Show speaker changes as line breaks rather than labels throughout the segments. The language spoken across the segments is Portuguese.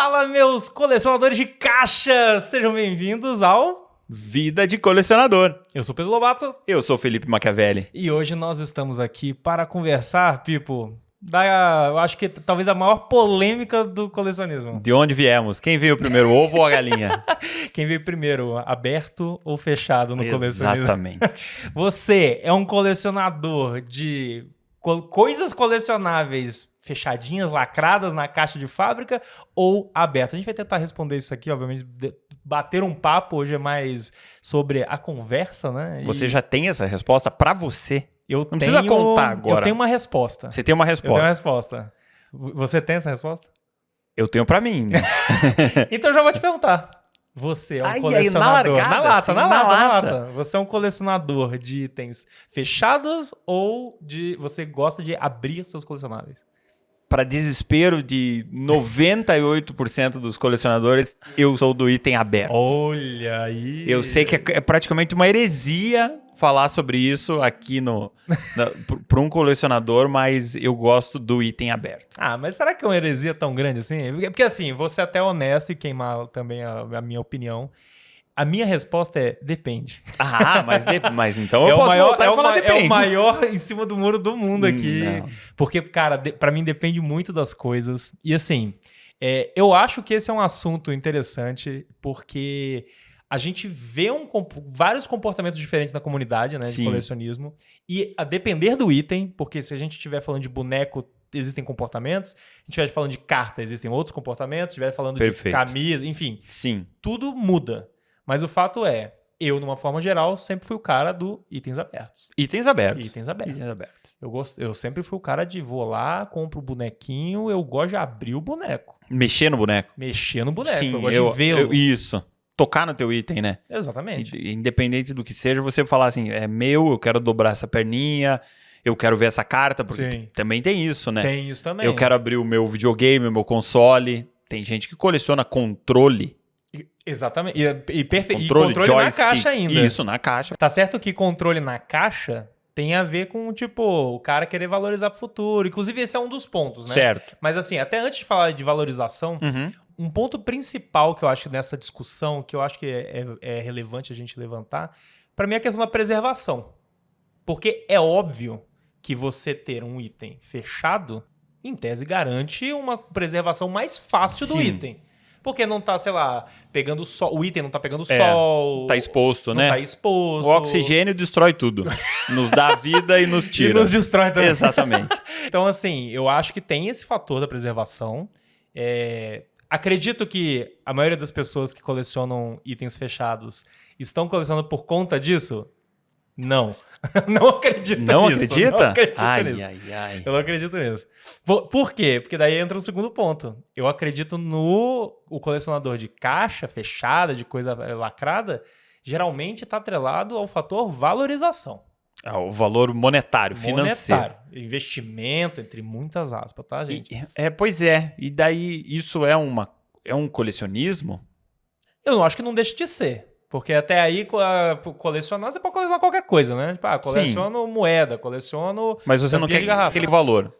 Fala, meus colecionadores de caixas! Sejam bem-vindos ao
Vida de Colecionador.
Eu sou Pedro Lobato.
Eu sou Felipe Machiavelli.
E hoje nós estamos aqui para conversar, Pipo, eu acho que talvez a maior polêmica do colecionismo.
De onde viemos? Quem veio primeiro, o ovo ou a galinha?
Quem veio primeiro, aberto ou fechado no colecionismo?
Exatamente.
Você é um colecionador de coisas colecionáveis fechadinhas, lacradas na caixa de fábrica ou aberto? A gente vai tentar responder isso aqui, obviamente, bater um papo. Hoje é mais sobre a conversa, né?
Você já tem essa resposta pra você?
Não
precisa contar agora.
Eu tenho uma resposta.
Você tem uma resposta.
Eu tenho uma resposta. Você tem essa resposta?
Eu tenho pra mim, né?
Então eu já vou te perguntar. Você é um colecionador...
na lata.
Você é um colecionador de itens fechados ou você gosta de abrir seus colecionáveis?
Para desespero de 98% dos colecionadores, eu sou do item aberto.
Olha aí.
Eu sei que é praticamente uma heresia falar sobre isso aqui para um colecionador, mas eu gosto do item aberto.
Ah, mas será que é uma heresia tão grande assim? Porque assim, vou ser até honesto e queimar também a minha opinião. A minha resposta é depende.
Ah, mas então eu posso voltar e falar depende.
É o maior em cima do muro do mundo aqui.
Não.
Porque, cara, pra mim depende muito das coisas. E assim, eu acho que esse é um assunto interessante porque a gente vê vários comportamentos diferentes na comunidade, né, de colecionismo. E a depender do item, porque se a gente estiver falando de boneco, existem comportamentos. Se a gente estiver falando de carta, existem outros comportamentos. Se estiver falando de camisa, enfim.
Sim.
Tudo muda. Mas o fato é, eu, numa forma geral, sempre fui o cara do itens abertos.
Itens abertos.
Eu sempre fui o cara de vou lá, compro o bonequinho, eu gosto de abrir o boneco.
Mexer no boneco.
Sim, eu gosto de vê-lo.
Isso. Tocar no teu item, né?
Exatamente.
Independente do que seja, você falar assim, é meu, eu quero dobrar essa perninha, eu quero ver essa carta, porque também tem isso, né?
Tem isso também.
Eu quero abrir o meu videogame, o meu console. Tem gente que coleciona controle.
Exatamente. E controle
joystick,
na caixa ainda.
Isso, na caixa.
Tá certo que controle na caixa tem a ver com, tipo, o cara querer valorizar pro futuro. Inclusive, esse é um dos pontos, né?
Certo.
Mas assim, até antes de falar de valorização, um ponto principal que eu acho nessa discussão, que eu acho que é relevante a gente levantar, pra mim é a questão da preservação. Porque é óbvio que você ter um item fechado, em tese, garante uma preservação mais fácil do item. Porque não tá, sei lá, pegando sol. O item não tá pegando sol.
Tá exposto, né?
Não tá exposto.
O oxigênio destrói tudo. Nos dá vida e nos tira.
E nos destrói também.
Exatamente.
Então, assim, eu acho que tem esse fator da preservação. Acredito que a maioria das pessoas que colecionam itens fechados estão colecionando por conta disso? Não. Não acredito nisso.
Não acredita?
Não acredito nisso.
Ai.
Eu não acredito nisso. Por quê? Porque daí entra o segundo ponto. Eu acredito o colecionador de caixa fechada, de coisa lacrada, geralmente está atrelado ao fator valorização.
O valor monetário, financeiro.
Investimento, entre muitas aspas, tá, gente?
Pois é. E daí isso é um colecionismo?
Eu não acho que não deixa de ser. Porque até aí, colecionar, você pode colecionar qualquer coisa, né? Tipo, coleciono moeda, coleciono...
Mas você não quer aquele valor.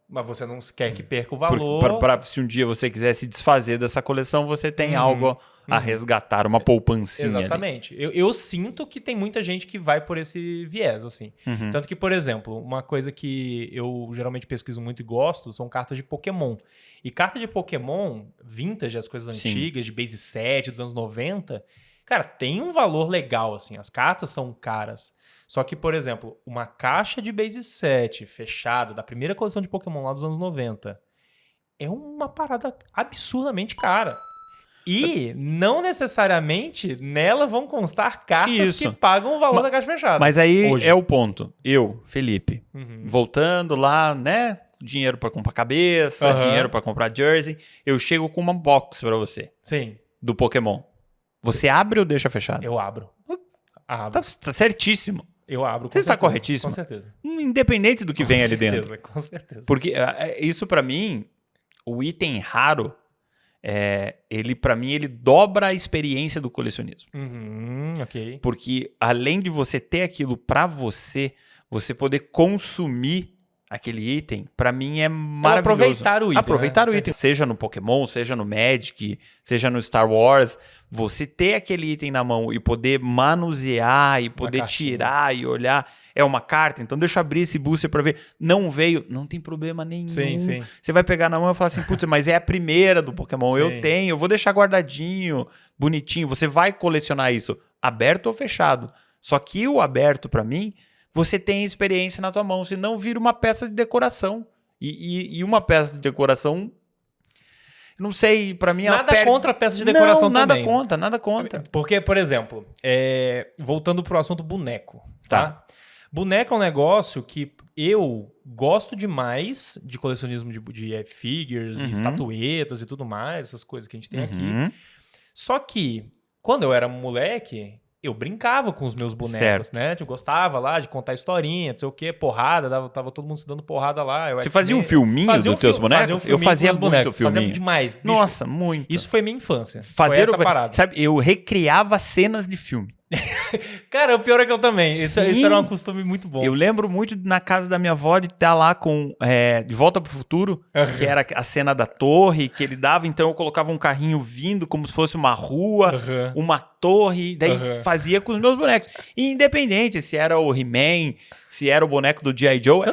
Mas você não quer que perca o valor.
Se um dia você quiser se desfazer dessa coleção, você tem algo a resgatar, uma poupancinha.
Exatamente. Eu sinto que tem muita gente que vai por esse viés, assim. Tanto que, por exemplo, uma coisa que eu geralmente pesquiso muito e gosto são cartas de Pokémon. E carta de Pokémon, vintage, as coisas antigas, de base 7, dos anos 90... Cara, tem um valor legal, assim. As cartas são caras. Só que, por exemplo, uma caixa de base 7 fechada, da primeira coleção de Pokémon lá dos anos 90, é uma parada absurdamente cara. E não necessariamente nela vão constar cartas que pagam o valor da caixa fechada.
Mas aí é o ponto. Eu, Felipe, voltando lá, né? Dinheiro pra comprar cabeça, dinheiro pra comprar jersey. Eu chego com uma box pra você.
Sim.
Do Pokémon. Você abre ou deixa fechado?
Eu abro.
Tá certíssimo.
Eu abro,
Você está corretíssimo?
Com certeza.
Independente do que vem ali dentro.
Com certeza.
Porque isso pra mim, o item raro, ele para mim, ele dobra a experiência do colecionismo.
Ok.
Porque além de você ter aquilo pra você poder consumir aquele item, pra mim é maravilhoso.
Aproveitar o item.
Aproveitar o item. Seja no Pokémon, seja no Magic, seja no Star Wars. Você ter aquele item na mão e poder manusear e poder tirar e olhar. É uma carta, então deixa eu abrir esse booster pra ver. Não veio, não tem problema nenhum.
Sim.
Você vai pegar na mão e falar assim, putz, mas é a primeira do Pokémon.
Sim.
Eu tenho, eu vou deixar guardadinho, bonitinho. Você vai colecionar isso, aberto ou fechado. Só que o aberto, pra mim, você tem experiência na tua mão, senão vira uma peça de decoração. E uma peça de decoração... Não sei, pra mim...
Nada contra a peça de decoração também.
Nada contra.
Porque, por exemplo, voltando pro assunto boneco, tá? Boneco é um negócio que eu gosto demais de colecionismo de figures, e estatuetas e tudo mais, essas coisas que a gente tem aqui. Só que, quando eu era moleque... Eu brincava com os meus bonecos, né? Eu gostava lá de contar historinha, não sei o quê, porrada, tava todo mundo se dando porrada lá.
Você fazia um filminho dos teus bonecos? Eu fazia muito filminho.
Fazia demais. Bicho.
Nossa, muito.
Isso foi minha infância.
Fazer
essa parada.
Sabe, eu recriava cenas de filme.
Cara, o pior é que eu também. Isso era um costume muito bom.
Eu lembro muito na casa da minha avó de estar lá com De Volta pro Futuro, que era a cena da torre que ele dava. Então eu colocava um carrinho vindo como se fosse uma rua, uma torre, daí fazia com os meus bonecos. E independente se era o He-Man, se era o boneco do G.I. Joe,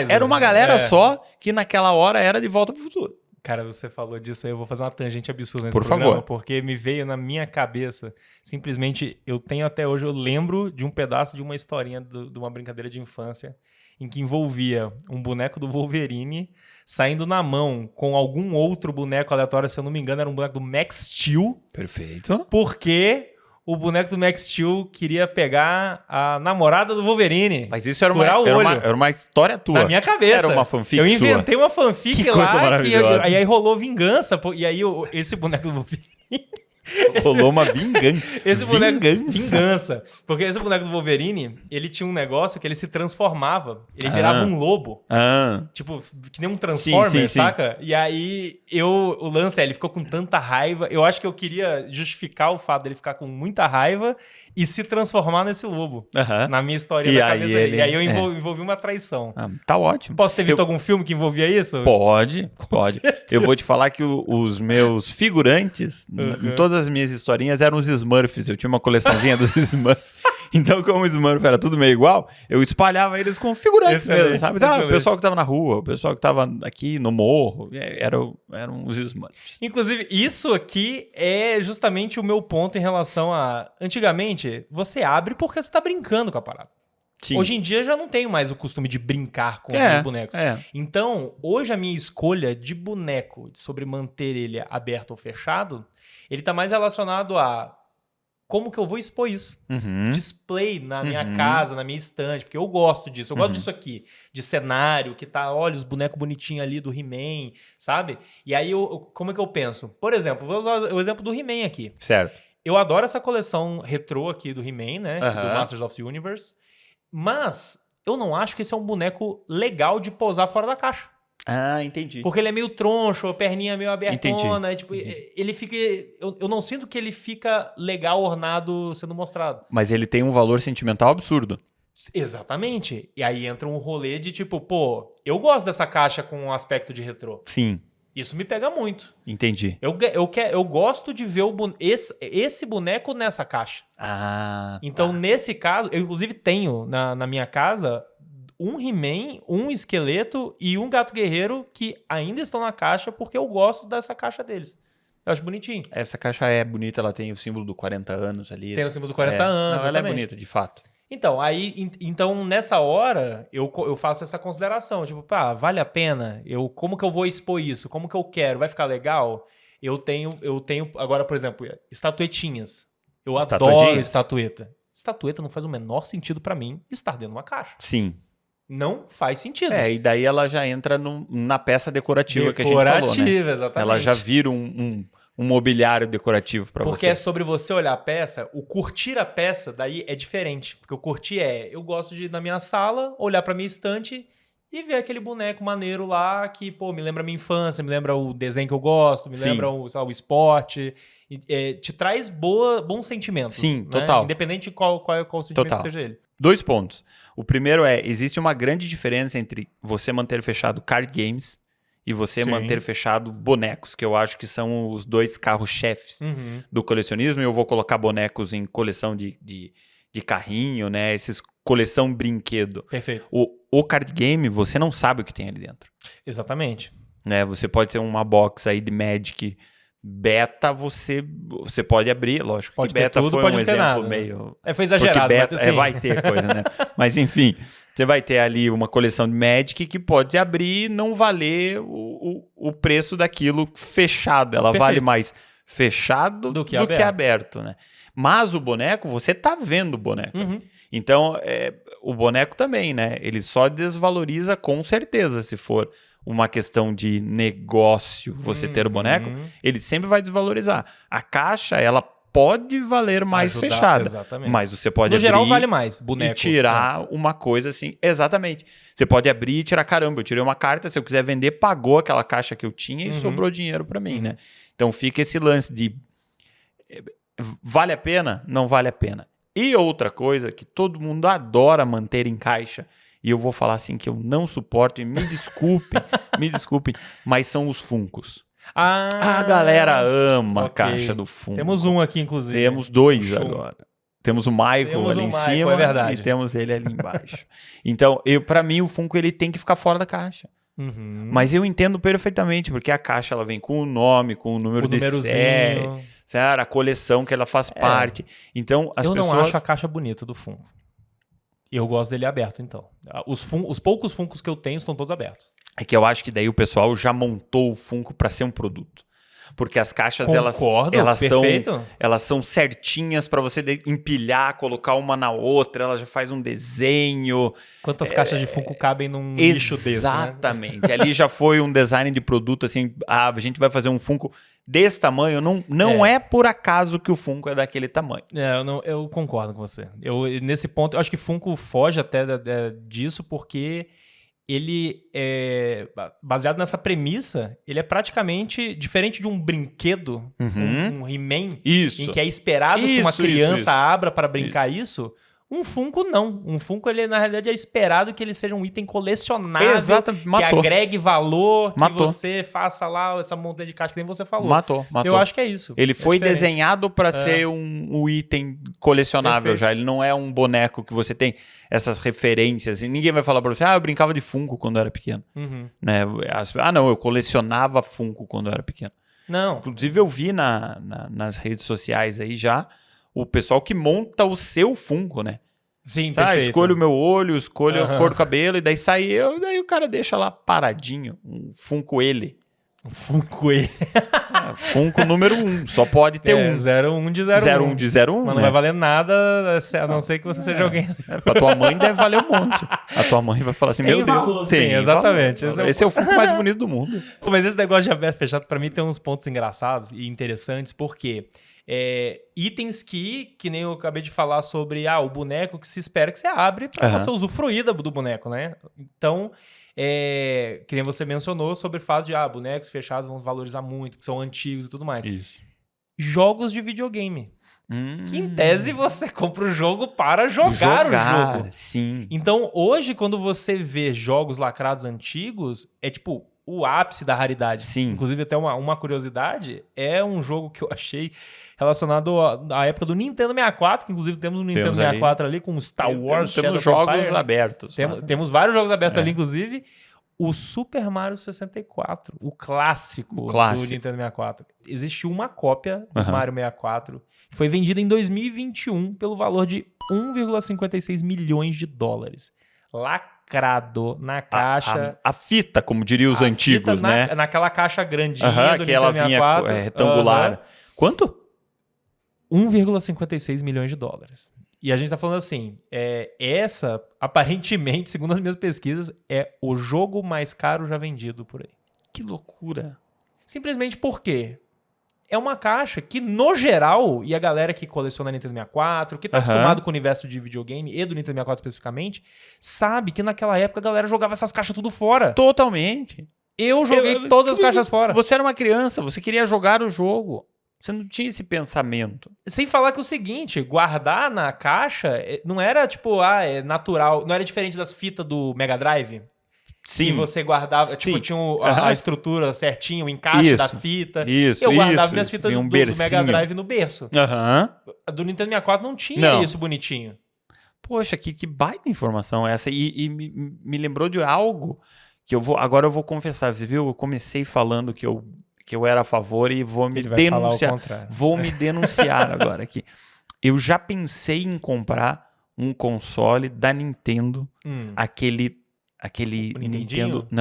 era uma galera só que naquela hora era De Volta pro Futuro.
Cara, você falou disso aí, eu vou fazer uma tangente absurda nesse
Por
programa,
favor.
Porque me veio na minha cabeça, simplesmente, eu tenho até hoje, eu lembro de um pedaço de uma historinha de uma brincadeira de infância, em que envolvia um boneco do Wolverine saindo na mão com algum outro boneco aleatório, se eu não me engano, era um boneco do Max Steel.
Perfeito.
Porque o boneco do Max Steel queria pegar a namorada do Wolverine.
Mas isso era uma história tua.
Na minha cabeça.
Era uma fanfic
Eu inventei uma fanfic
que
lá.
Coisa maravilhosa.
Aí rolou vingança. E aí esse boneco do Wolverine...
Rolou uma vingança.
Esse boneco... Vingança. Porque esse boneco do Wolverine, ele tinha um negócio que ele se transformava. Ele virava um lobo. Tipo, que nem um Transformer, saca? E aí, o lance ele ficou com tanta raiva. Eu acho que eu queria justificar o fato dele ficar com muita raiva e se transformar nesse lobo. Na minha história da cabeça. E aí eu envolvi uma traição.
Tá ótimo.
Posso ter visto algum filme que envolvia isso?
Pode. Eu vou te falar que os meus figurantes, em todas as minhas historinhas, eram os Smurfs. Eu tinha uma coleçãozinha dos Smurfs. Então, como o Smurf era tudo meio igual, eu espalhava eles com figurantes mesmo, sabe? O pessoal que tava na rua, o pessoal que tava aqui no morro, eram os Smurfs.
Inclusive, isso aqui é justamente o meu ponto em relação a... Antigamente, você abre porque você tá brincando com a parada. Sim. Hoje em dia, já não tenho mais o costume de brincar com os bonecos. Então, hoje a minha escolha de boneco, sobre manter ele aberto ou fechado, ele tá mais relacionado a... Como que eu vou expor isso? Display na minha casa, na minha estante, porque eu gosto disso. Eu gosto disso aqui, de cenário, que tá, olha, os bonecos bonitinhos ali do He-Man, sabe? E aí, como é que eu penso? Por exemplo, vou usar o exemplo do He-Man aqui.
Certo.
Eu adoro essa coleção retrô aqui do He-Man, né? Do Masters of the Universe. Mas eu não acho que esse é um boneco legal de posar fora da caixa.
Entendi.
Porque ele é meio troncho, a perninha meio abertona. Tipo,
Entendi.
ele fica... Eu não sinto que ele fica legal ornado sendo mostrado.
Mas ele tem um valor sentimental absurdo.
Exatamente. E aí entra um rolê de tipo, pô, eu gosto dessa caixa com um aspecto de retrô.
Sim.
Isso me pega muito.
Entendi.
Eu gosto de ver esse boneco nessa caixa. Então, nesse caso, eu inclusive tenho na minha casa... um He-Man, um esqueleto e um gato guerreiro que ainda estão na caixa porque eu gosto dessa caixa deles. Eu acho bonitinho.
Essa caixa é bonita, ela tem o símbolo do 40 anos ali.
Tem o símbolo do 40 anos.
Não, ela é bonita, de fato.
Então, nessa hora, eu faço essa consideração. Tipo, vale a pena? Como que eu vou expor isso? Como que eu quero? Vai ficar legal? Eu tenho agora, por exemplo, estatuetinhas. Eu adoro estatueta. Estatueta não faz o menor sentido pra mim estar dentro de uma caixa.
Sim.
Não faz sentido.
E daí ela já entra na peça decorativa que a gente falou, né?
Decorativa, exatamente.
Ela já vira um mobiliário decorativo pra você.
Porque é sobre você olhar a peça, o curtir a peça daí é diferente. Porque o curtir eu gosto de ir na minha sala, olhar pra minha estante e ver aquele boneco maneiro lá que, pô, me lembra a minha infância, me lembra o desenho que eu gosto, me lembra o esporte. Te traz bons sentimentos.
Sim,
né?
total.
Independente de qual sentimento seja ele.
2 pontos. O primeiro existe uma grande diferença entre você manter fechado card games e você manter fechado bonecos, que eu acho que são os 2 carros-chefes do colecionismo. E eu vou colocar bonecos em coleção de carrinho, né? Esses coleção brinquedo.
Perfeito.
O card game, você não sabe o que tem ali dentro.
Exatamente.
Né? Você pode ter uma box aí de Magic beta, você pode abrir, lógico
pode
que beta
tudo,
foi
pode
um exemplo
nada,
meio...
foi exagerado.
Beta,
mas, assim...
vai ter coisa, né? Mas enfim, você vai ter ali uma coleção de Magic que pode abrir e não valer o preço daquilo fechado. Ela vale mais fechado do que aberto, né? Mas o boneco, você tá vendo o boneco. Então, o boneco também, né? Ele só desvaloriza com certeza se for uma questão de negócio você ter o boneco, ele sempre vai desvalorizar. A caixa, ela pode valer mais fechada, exatamente. Mas você pode abrir
geral vale mais, boneco,
e tirar uma coisa assim, exatamente. Você pode abrir e tirar, caramba, eu tirei uma carta, se eu quiser vender, pagou aquela caixa que eu tinha e sobrou dinheiro para mim, né? Então fica esse lance de vale a pena? Não vale a pena. E outra coisa que todo mundo adora manter em caixa, e eu vou falar assim que eu não suporto, e me desculpem, mas são os Funkos. A galera ama a caixa do Funko.
Temos um aqui, inclusive.
Temos 2 agora. Temos o Michael ali em cima
verdade.
E temos ele ali embaixo. Então, para mim, o Funko ele tem que ficar fora da caixa. Mas eu entendo perfeitamente, porque a caixa ela vem com o nome, com o número de série, a coleção que ela faz parte. Então, as pessoas... Eu
não acho a caixa bonita do Funko. E eu gosto dele aberto, então. Os poucos Funkos que eu tenho estão todos abertos.
É que eu acho que daí o pessoal já montou o Funko para ser um produto. Porque as caixas, elas são certinhas para você empilhar, colocar uma na outra, ela já faz um desenho.
Quantas caixas de Funko cabem num lixo desse,
Exatamente. Né? Ali já foi um design de produto, assim, a gente vai fazer um Funko desse tamanho, não é por acaso que o Funko é daquele tamanho.
Eu concordo com você. Nesse ponto, eu acho que Funko foge até disso, porque ele é baseado nessa premissa, ele é praticamente diferente de um brinquedo, um He-Man, em que é esperado que uma criança abra para brincar isso. Um Funko não. Um Funko, ele na realidade é esperado que ele seja um item colecionável, que agregue valor, que você faça lá essa montanha de caixa que nem você falou.
Matou.
Eu acho que é isso.
Ele foi desenhado para ser um item colecionável já. Ele não é um boneco que você tem essas referências. E ninguém vai falar para você, eu brincava de Funko quando eu era pequeno. Né? Não, eu colecionava Funko quando eu era pequeno.
Não.
Inclusive eu vi nas redes sociais aí já o pessoal que monta o seu Funko, né?
Sim, perfeito.
Escolho o meu olho, escolho a cor do cabelo, e daí sai daí o cara deixa lá paradinho, um Funko ele.
Um Funko ele.
Funko número 1, só pode ter um.
01 de 01.
01 de 01,
mas não vai valer nada, a não ser que você seja alguém.
Pra tua mãe deve valer um monte. A tua mãe vai falar assim, meu Deus.
Sim, exatamente.
Esse é o Funko mais bonito do mundo.
Mas esse negócio de aberto fechado, pra mim, tem uns pontos engraçados e interessantes, porque... itens que nem eu acabei de falar sobre o boneco que se espera que você abre para você usufruir do boneco, né? Então, que nem você mencionou sobre o fato de bonecos fechados vão valorizar muito, porque são antigos e tudo mais.
Isso.
Jogos de videogame. Que em tese você compra o jogo para jogar o jogo.
Sim.
Então, hoje, quando você vê jogos lacrados antigos, é tipo o ápice da raridade.
Sim.
Inclusive, até uma curiosidade, é um jogo que eu achei relacionado à época do Nintendo 64, que inclusive temos um Nintendo 64 ali com Star Wars,
temos jogos abertos.
Temos vários jogos abertos ali, inclusive. O Super Mario 64, o clássico do Nintendo 64. Existiu uma cópia do Mario 64 que foi vendida em 2021 pelo valor de 1,56 milhões de dólares. Lacrado na caixa.
A fita, como diriam os antigos, né?
Naquela caixa grandinha do
que ela
Nintendo 64.
Vinha retangular. Quanto?
1,56 milhões de dólares. E a gente tá falando assim, essa, aparentemente, segundo as minhas pesquisas, é o jogo mais caro já vendido por aí.
Que loucura.
Simplesmente porque é uma caixa que, no geral, e a galera que coleciona Nintendo 64, que tá acostumado com o universo de videogame e do Nintendo 64 especificamente, sabe que naquela época a galera jogava essas caixas tudo fora.
Totalmente.
Eu joguei todas as caixas fora.
Você era uma criança, você queria jogar o jogo. Você não tinha esse pensamento.
Sem falar que é o seguinte, guardar na caixa não era tipo, é natural, não era diferente das fitas do Mega Drive?
Sim.
Que você guardava, tipo,
Sim.
tinha a estrutura certinha, o encaixe da fita. Eu guardava minhas fitas do Mega Drive no berço. Do Nintendo 64 não tinha isso bonitinho.
Poxa, que baita informação essa. E me lembrou de algo que agora eu vou confessar. Você viu? Eu comecei falando que eu era a favor e vou me denunciar. Vou me denunciar agora aqui. Eu já pensei em comprar um console da Nintendo, aquele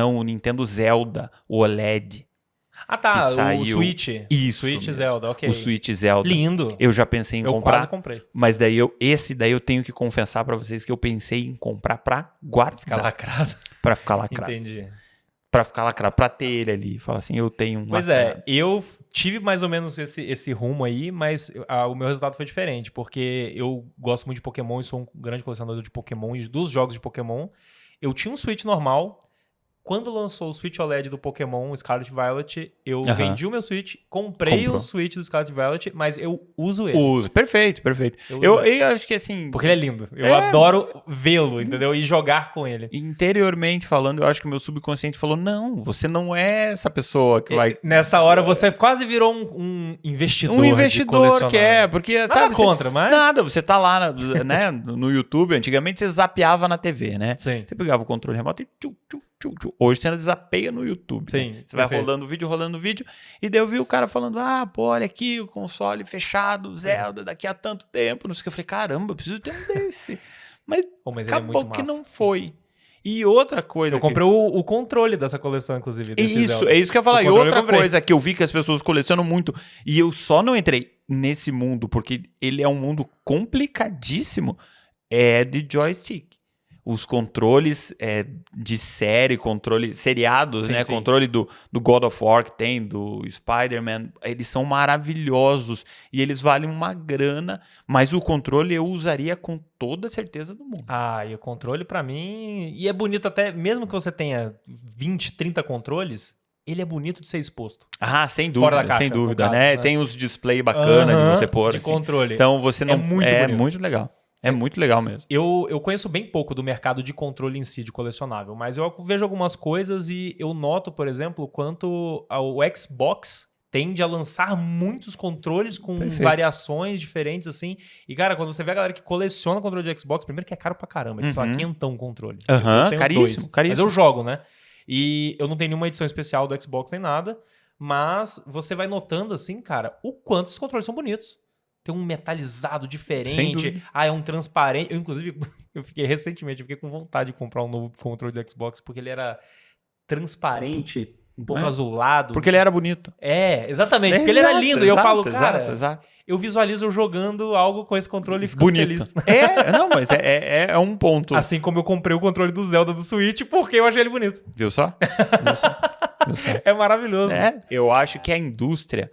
o Nintendo Zelda, o OLED.
Ah, tá,
saiu...
o Switch.
Isso
Switch
mesmo.
Zelda, ok.
O Switch Zelda.
Lindo.
Eu já pensei em comprar.
Eu quase comprei.
Mas esse daí eu tenho que confessar pra vocês que eu pensei em comprar pra guardar.
Ficar lacrado.
Pra ficar lacrado.
Entendi.
Pra ficar lacrado, pra ter ele ali. Falar assim, eu tenho um
Pois lacrado. Eu tive mais ou menos esse rumo aí, mas o meu resultado foi diferente, porque eu gosto muito de Pokémon e sou um grande colecionador de Pokémon e dos jogos de Pokémon. Eu tinha um Switch normal. Quando lançou o Switch OLED do Pokémon Scarlet Violet, eu vendi o meu Switch, comprei o Switch do Scarlet Violet, mas eu uso ele.
Uso, perfeito. Eu acho que assim...
Porque ele é lindo. Eu adoro vê-lo, entendeu? E jogar com ele.
Interiormente falando, eu acho que o meu subconsciente falou, não, você não é essa pessoa que vai...
Nessa hora você quase virou um investidor.
Um investidor que porque...
Nada
sabe,
contra, mas...
Nada, você tá lá né, no YouTube, antigamente você zapeava na TV, né?
Sim.
Você pegava o controle remoto e hoje você desapeia no YouTube.
Sim,
né? Você vai rolando o vídeo, e daí eu vi o cara falando, olha aqui o console fechado, Zelda, daqui a tanto tempo, não sei o que. Eu falei, caramba, eu preciso ter um desse. Mas acabou que não foi. E outra coisa...
Eu comprei o controle dessa coleção, inclusive.
É isso que eu ia falar. E outra coisa que eu vi que as pessoas colecionam muito, e eu só não entrei nesse mundo, porque ele é um mundo complicadíssimo, é de joystick. Os controles de série, controles seriados, né? Sim. Controle do God of War que tem, do Spider-Man, eles são maravilhosos e eles valem uma grana, mas o controle eu usaria com toda a certeza do mundo.
E o controle pra mim... E é bonito até, mesmo que você tenha 20, 30 controles, ele é bonito de ser exposto.
Sem dúvida, fora da caixa, sem dúvida, caso, né? Tem os display bacana de você pôr.
De controle.
Então você não...
É
muito legal. É muito legal mesmo.
Eu conheço bem pouco do mercado de controle em si, de colecionável, mas eu vejo algumas coisas e eu noto, por exemplo, o quanto o Xbox tende a lançar muitos controles com variações diferentes, assim. E, cara, quando você vê a galera que coleciona controle de Xbox, primeiro que é caro pra caramba, é quentão o controle.
Caríssimo.
Mas eu jogo, né? E eu não tenho nenhuma edição especial do Xbox nem nada, mas você vai notando, assim, cara, o quanto esses controles são bonitos. Tem um metalizado diferente. É um transparente. Inclusive, eu fiquei com vontade de comprar um novo controle do Xbox, porque ele era transparente, um pouco azulado.
Porque ele era bonito.
Exatamente. Porque ele era lindo. E eu falo, cara, eu visualizo eu jogando algo com esse controle e fico feliz.
Mas é um ponto.
Assim como eu comprei o controle do Zelda do Switch, porque eu achei ele bonito.
Viu só?
É maravilhoso.
Eu acho que a indústria...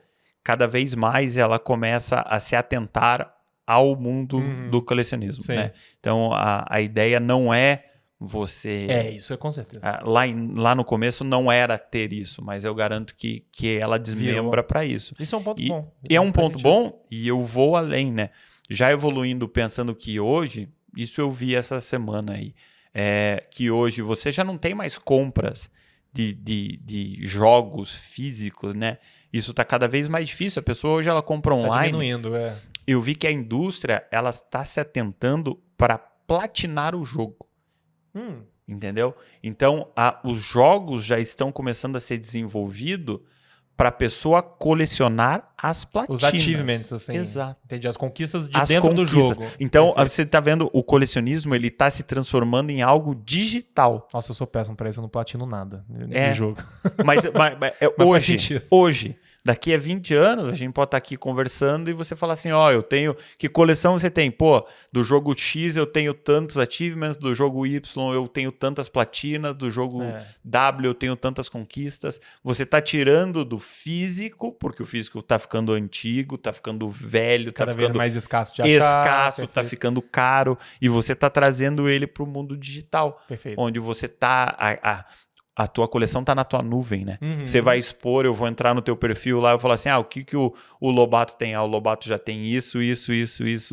cada vez mais ela começa a se atentar ao mundo do colecionismo, né? Então, a ideia não é você...
isso é com certeza.
Lá no começo não era ter isso, mas eu garanto que ela desmembra para isso.
Isso é um ponto bom.
E é um ponto bom, e eu vou além, né? Já evoluindo, pensando que hoje, isso eu vi essa semana aí, que hoje você já não tem mais compras de jogos físicos, né? Isso está cada vez mais difícil. A pessoa hoje ela compra online.
Tá diminuindo,
Eu vi que a indústria ela está se atentando para platinar o jogo. Entendeu? Então, os jogos já estão começando a ser desenvolvidos para a pessoa colecionar as platinas.
Os achievements, assim.
Exato.
Entendi. As conquistas dentro do jogo.
Então, você está vendo, o colecionismo ele está se transformando em algo digital.
Nossa, eu sou péssimo para isso, eu não platino nada de jogo.
Mas hoje, daqui a 20 anos, a gente pode estar aqui conversando e você falar assim, eu tenho... Que coleção você tem? Pô, do jogo X eu tenho tantos achievements, do jogo Y eu tenho tantas platinas, do jogo W eu tenho tantas conquistas. Você está tirando do físico, porque o físico está ficando antigo, está ficando velho, está ficando
mais escasso de achar.
Está ficando caro, e você está trazendo ele para o mundo digital.
Perfeito.
Onde você está... a tua coleção tá na tua nuvem, né?
Uhum.
Você vai expor, eu vou entrar no teu perfil lá, eu vou falar assim, o que o Lobato tem? O Lobato já tem isso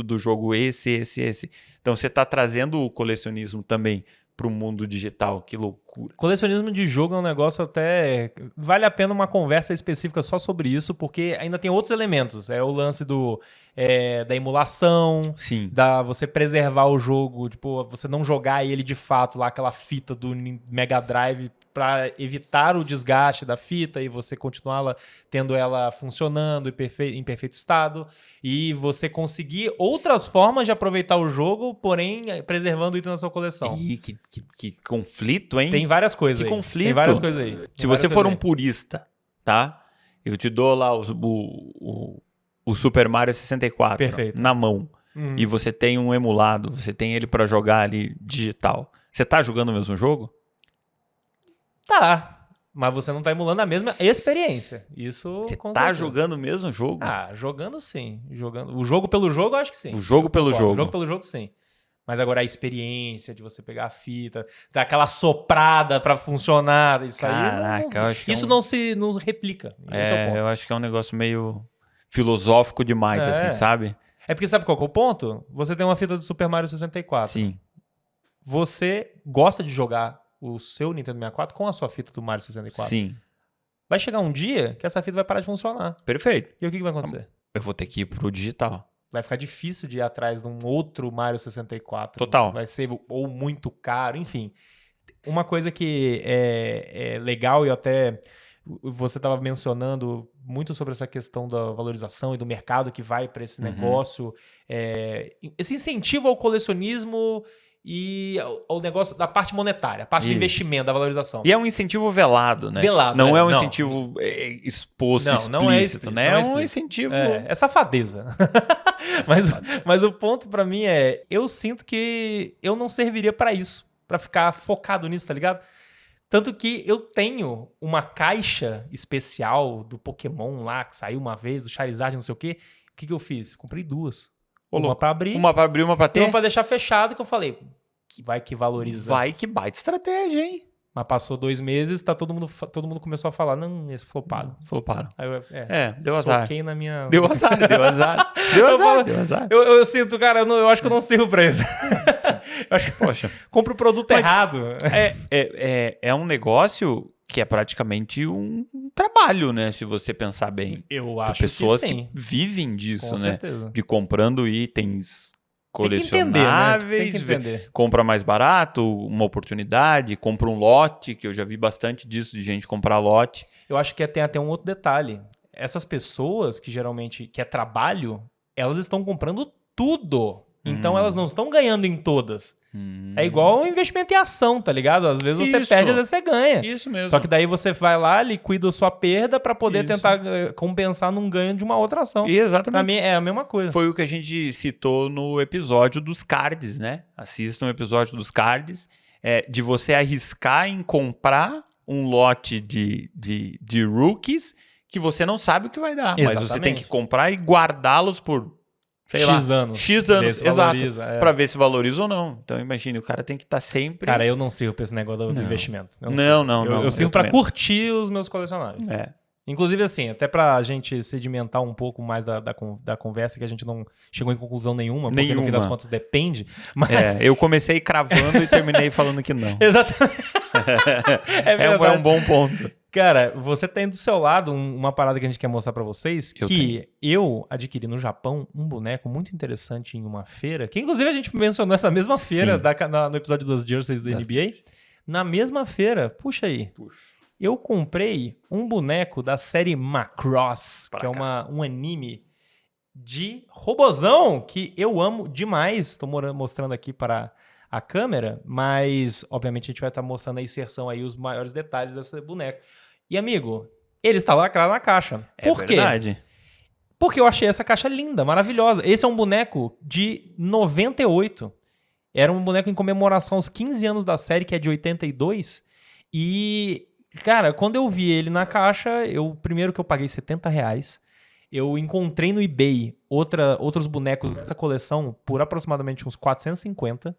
do jogo esse. Então você tá trazendo o colecionismo também pro mundo digital, que loucura.
Colecionismo de jogo é um negócio até... Vale a pena uma conversa específica só sobre isso, porque ainda tem outros elementos. É o lance da emulação,
Sim.
da você preservar o jogo, tipo, você não jogar ele de fato lá, aquela fita do Mega Drive, para evitar o desgaste da fita e você continuar tendo ela funcionando em perfeito estado, e você conseguir outras formas de aproveitar o jogo, porém preservando o item na sua coleção.
Ih, que conflito, hein?
Tem várias coisas
que
aí.
conflito.
Tem várias coisas aí.
Se você for um purista, tá? Eu te dou lá o Super Mario 64
Perfeito.
na mão. E você tem um emulado, você tem ele pra jogar ali digital. Você tá jogando o mesmo jogo?
Tá, mas você não tá emulando a mesma experiência. Isso
Você
com
tá
certeza.
jogando o mesmo jogo?
Jogando sim. O jogo pelo jogo, eu acho que sim.
O jogo pelo jogo.
O jogo pelo jogo, sim. Mas agora a experiência de você pegar a fita, dar aquela soprada pra funcionar, isso
Caraca,
aí.
eu acho que
isso não se replica. Esse é o ponto.
Eu acho que é um negócio meio filosófico demais, assim, sabe?
É porque sabe qual que é o ponto? Você tem uma fita do Super Mario 64.
Sim.
Você gosta de jogar o seu Nintendo 64 com a sua fita do Mario 64.
Sim.
Vai chegar um dia que essa fita vai parar de funcionar.
Perfeito.
E o que vai acontecer?
Eu vou ter que ir pro digital.
Vai ficar difícil de ir atrás de um outro Mario 64.
Total.
Vai ser ou muito caro, enfim. Uma coisa que é legal, e até você estava mencionando muito sobre essa questão da valorização e do mercado que vai para esse negócio. Esse incentivo ao colecionismo e ao negócio da parte monetária, a parte do investimento, da valorização.
E é um incentivo velado, né?
Velado.
Não é um incentivo exposto, explícito,
não é explícito,
né?
não
É um incentivo...
É safadeza. Mas o ponto pra mim eu sinto que eu não serviria pra isso, pra ficar focado nisso, tá ligado? Tanto que eu tenho uma caixa especial do Pokémon lá, que saiu uma vez, do Charizard, não sei o quê. O que eu fiz? Comprei duas. Uma pra abrir.
Uma pra abrir, uma pra ter.
E uma pra deixar fechado, que eu falei, vai que valoriza.
Vai que baita estratégia, hein?
Mas passou 2 meses, todo mundo começou a falar, não, esse flopado.
Floparam.
Aí eu,
deu azar.
Soquei na minha...
Deu azar.
Eu sinto, cara, eu acho que eu não sirvo pra isso. Eu acho que,
poxa,
compro o produto errado.
É um negócio que é praticamente um trabalho, né? Se você pensar bem.
Eu acho
pessoas
que sim.
vivem disso,
Com
né?
certeza.
De comprando itens
Tem
colecionáveis,
que entender.
compra mais barato, uma oportunidade, compra um lote, que eu já vi bastante disso, de gente comprar lote.
Eu acho que tem até um outro detalhe. Essas pessoas que geralmente, que é trabalho, elas estão comprando tudo. Então elas não estão ganhando em todas. É igual um investimento em ação, tá ligado? Às vezes você perde, às vezes você ganha.
Isso mesmo.
Só que daí você vai lá, liquida a sua perda pra poder tentar compensar num ganho de uma outra ação.
Exatamente.
Pra mim é a mesma coisa.
Foi o que a gente citou no episódio dos cards, né? Assistam o episódio dos cards. De você arriscar em comprar um lote de rookies que você não sabe o que vai dar.
Exatamente.
Mas você tem que comprar e guardá-los por...
X anos.
X anos, exato.
Valoriza,
pra ver se valoriza ou não. Então, imagine, o cara tem que estar sempre...
Cara, eu não sirvo pra esse negócio do investimento.
Não.
Eu sirvo pra curtir os meus colecionáveis. Inclusive, assim, até pra gente sedimentar um pouco mais da conversa, que a gente não chegou em conclusão nenhuma, porque no fim das contas depende. Mas...
eu comecei cravando e terminei falando que não.
Exatamente.
É um bom ponto.
Cara, você tem do seu lado uma parada que a gente quer mostrar pra vocês, eu adquiri no Japão um boneco muito interessante em uma feira, que inclusive a gente mencionou essa mesma feira no episódio das jerseys da NBA. Na mesma feira, puxa aí. Eu comprei um boneco da série Macross, que é um anime de robozão que eu amo demais. Estou mostrando aqui para a câmera, mas obviamente a gente vai estar mostrando a inserção aí, os maiores detalhes desse boneco. E amigo, ele está lacrado na caixa. Por quê?
Verdade.
Porque eu achei essa caixa linda, maravilhosa. Esse é um boneco de 98. Era um boneco em comemoração aos 15 anos da série, que é de 82. E, cara, quando eu vi ele na caixa, primeiro que eu paguei R$70. Eu encontrei no eBay outros bonecos dessa coleção por aproximadamente uns 450.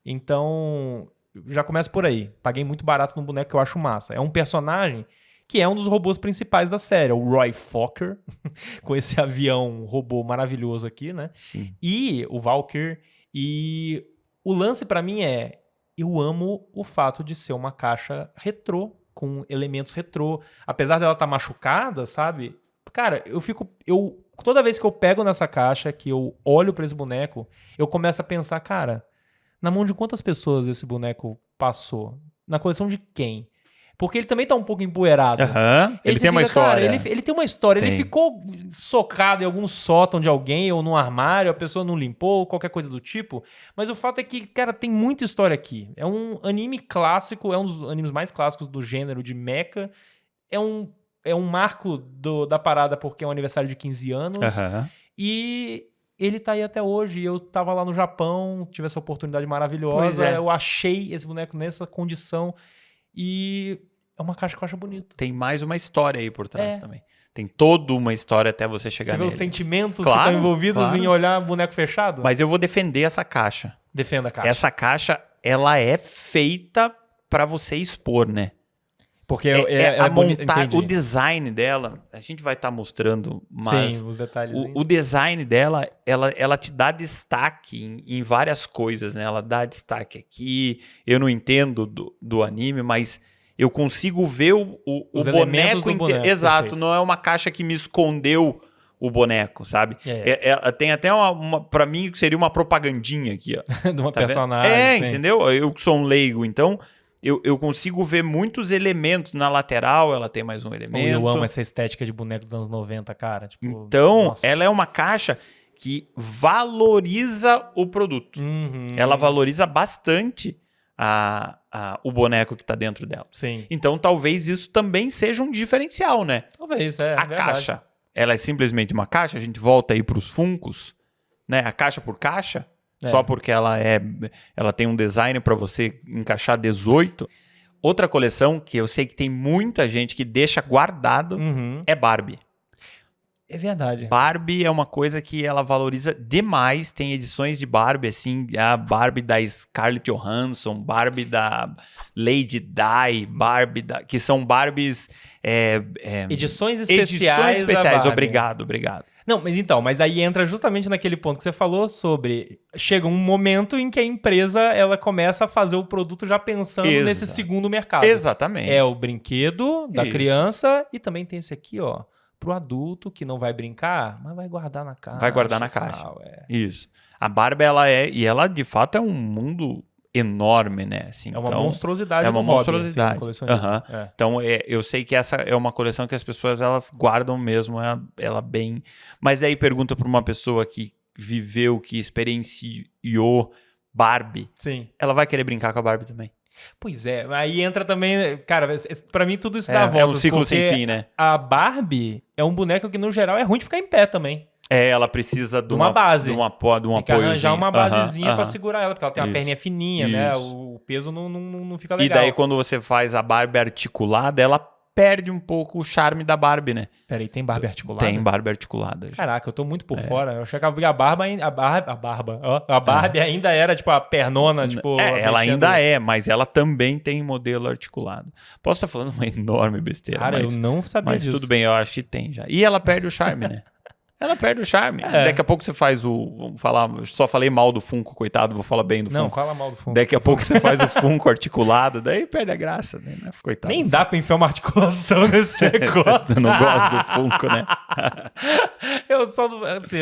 Então, já começa por aí. Paguei muito barato num boneco que eu acho massa. É um personagem que é um dos robôs principais da série. É o Roy Fokker, com esse avião robô maravilhoso aqui, né?
Sim.
E o Valkyr. E o lance pra mim é... Eu amo o fato de ser uma caixa retrô, com elementos retrô. Apesar dela estar machucada, sabe? Cara, toda vez que eu pego nessa caixa, que eu olho pra esse boneco, eu começo a pensar, cara, na mão de quantas pessoas esse boneco passou? Na coleção de quem? Porque ele também tá um pouco empoeirado.
Ele tem uma história.
Cara, ele tem uma história.
Tem.
Ele ficou socado em algum sótão de alguém ou num armário, a pessoa não limpou, qualquer coisa do tipo. Mas o fato é que, cara, tem muita história aqui. É um anime clássico, é um dos animes mais clássicos do gênero de mecha. É um marco da parada porque é um aniversário de 15 anos. E ele tá aí até hoje. Eu tava lá no Japão, tive essa oportunidade maravilhosa. Eu achei esse boneco nessa condição. E é uma caixa que eu acho bonita.
Tem mais uma história aí por trás também. Tem toda uma história até você chegar nele.
Você vê os sentimentos que estão envolvidos em olhar boneco fechado?
Mas eu vou defender essa caixa.
Defenda a caixa.
Essa caixa, ela é feita pra você expor, né?
Porque
o design dela, a gente vai estar mostrando, mas
sim, os detalhes.
O design dela, ela te dá destaque em várias coisas, né? Ela dá destaque aqui. Eu não entendo do anime, mas eu consigo ver o boneco inteiro. Exato, perfeito. Não é uma caixa que me escondeu o boneco, sabe? Tem até pra mim que seria uma propagandinha aqui, ó.
De uma personagem.
Entendeu? Eu que sou um leigo, então eu consigo ver muitos elementos na lateral, ela tem mais um elemento.
Eu amo essa estética de boneco dos anos 90, cara. Tipo,
então, nossa. Ela é uma caixa que valoriza o produto. Ela valoriza bastante o boneco que tá dentro dela.
Sim.
Então, talvez isso também seja um diferencial, né?
Talvez,
A caixa, ela é simplesmente uma caixa, a gente volta aí pros Funkos, né? A caixa por caixa. Só porque ela tem um design para você encaixar 18. Outra coleção que eu sei que tem muita gente que deixa guardado é Barbie.
É verdade.
Barbie é uma coisa que ela valoriza demais. Tem edições de Barbie, assim, a Barbie da Scarlett Johansson, Barbie da Lady Di, Barbie que são Barbies...
edições especiais.
Obrigado.
Não, mas aí entra justamente naquele ponto que você falou sobre... Chega um momento em que a empresa ela começa a fazer o produto já pensando nesse segundo mercado.
Exatamente.
É o brinquedo da criança e também tem esse aqui, ó, pro adulto que não vai brincar, mas vai guardar na caixa.
Vai guardar na caixa. Isso. A Barbie, ela de fato é um mundo enorme, né? Assim,
é uma monstruosidade.
É uma monstruosidade.
Hobby, assim,
Então, eu sei que essa é uma coleção que as pessoas elas guardam mesmo ela bem... Mas aí pergunta para uma pessoa que viveu, que experienciou Barbie.
Sim.
Ela vai querer brincar com a Barbie também.
Pois é, aí entra também... Cara, pra mim tudo isso dá volta.
É um ciclo sem fim, né?
A Barbie é um boneco que, no geral, é ruim de ficar em pé também.
Ela precisa de uma
base.
De um apoio.
Tem que arranjar uma basezinha pra segurar ela, porque ela tem uma perninha fininha, né? O peso não fica legal.
E daí, quando você faz a Barbie articulada, ela perde um pouco o charme da Barbie, né?
Peraí, tem Barbie articulada?
Tem Barbie articulada.
Caraca, eu tô muito por fora. Eu achei que a Barbie ainda era, tipo, a pernona, tipo...
ela ainda mas ela também tem modelo articulado. Posso estar falando uma enorme besteira,
cara, eu não sabia disso.
Mas tudo bem, eu acho que tem já. E ela perde o charme, né? Ela perde o charme. Daqui a pouco você faz vamos falar... Só falei mal do Funko, coitado. Vou falar bem do Funko.
Não, fala mal do Funko.
Daqui a pouco você faz o Funko articulado. Daí perde a graça, né? Coitado.
Nem dá pra enfiar uma articulação nesse negócio.
Você não gosta do Funko, né?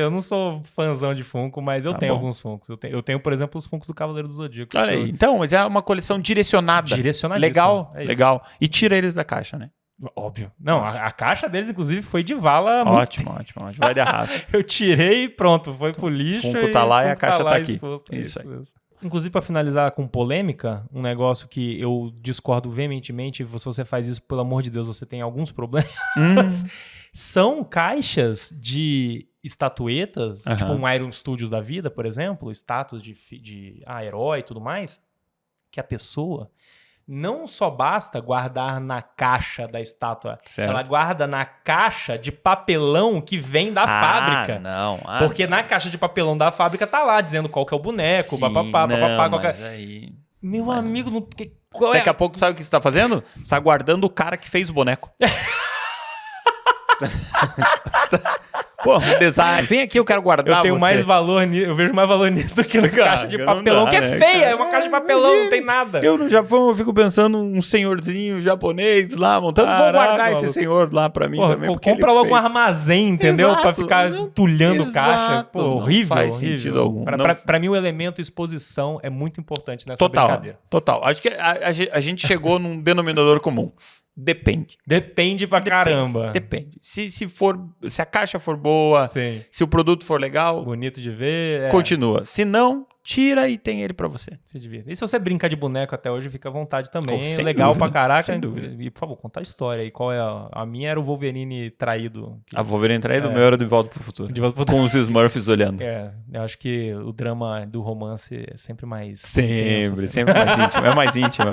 Eu não sou fãzão de Funko, mas eu tenho alguns Funkos. Eu tenho, por exemplo, os Funkos do Cavaleiro do Zodíaco.
Olha aí. Então, mas é uma coleção direcionada.
Direcionadíssima.
Legal. E tira eles da caixa, né?
Óbvio. Não, a caixa deles, inclusive, foi de vala.
Ótimo. Vai de arrasta.
Eu tirei e pronto, foi pro lixo.
O Funko tá lá e a caixa tá aqui.
Isso aí. Inclusive, para finalizar com polêmica, um negócio que eu discordo veementemente, se você faz isso, pelo amor de Deus, você tem alguns problemas. São caixas de estatuetas, tipo um Iron Studios da vida, por exemplo, status de herói e tudo mais, que a pessoa... Não só basta guardar na caixa da estátua, ela guarda na caixa de papelão que vem da fábrica. Porque na caixa de papelão da fábrica tá lá dizendo qual que é o boneco, papapá, qualquer...
Aí...
Meu amigo, não...
Daqui a pouco, sabe o que você tá fazendo? Você tá guardando o cara que fez o boneco. Pô, um design. Vem aqui, eu quero guardar.
Eu tenho mais valor nisso, eu vejo mais valor nisso do que na caixa de papelão, dá, que é feia, é uma caixa de papelão, não tem nada.
Eu no Japão, eu fico pensando um senhorzinho japonês lá montando. Vou guardar esse senhor lá pra mim também.
Compra logo um armazém, entendeu? Exato, pra ficar entulhando caixa. Pô, horrível,
faz
horrível.
Sentido algum.
Pra mim, o elemento exposição é muito importante nessa brincadeira.
Total. Acho que a gente chegou num denominador comum. Depende.
Depende pra caramba.
Depende. Se a caixa for boa, sim, se o produto for legal,
bonito de ver,
continua. Se não, tira e tem ele pra você.
Se divirta. E se você brinca de boneco até hoje, fica à vontade também.
Sem
legal
dúvida,
pra caraca.
Sem dúvida.
E, por favor, conta a história aí. Qual é a minha era o Wolverine traído.
A Wolverine traído? O meu era do De Volta pro Futuro. Com os Smurfs olhando.
Eu acho que o drama do romance é sempre mais...
Sempre mais íntimo. É mais íntimo.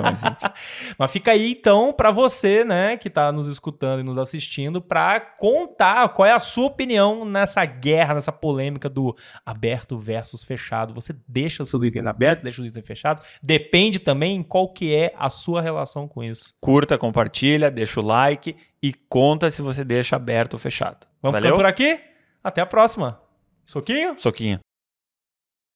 Mas fica aí, então, pra você, né, que tá nos escutando e nos assistindo, pra contar qual é a sua opinião nessa guerra, nessa polêmica do aberto versus fechado. Você deixa o seu item aberto, deixa os itens fechados? Depende também qual que é a sua relação com isso.
Curta, compartilha, deixa o like e conta se você deixa aberto ou fechado.
Vamos ficando por aqui? Até a próxima. Soquinho?
Soquinho.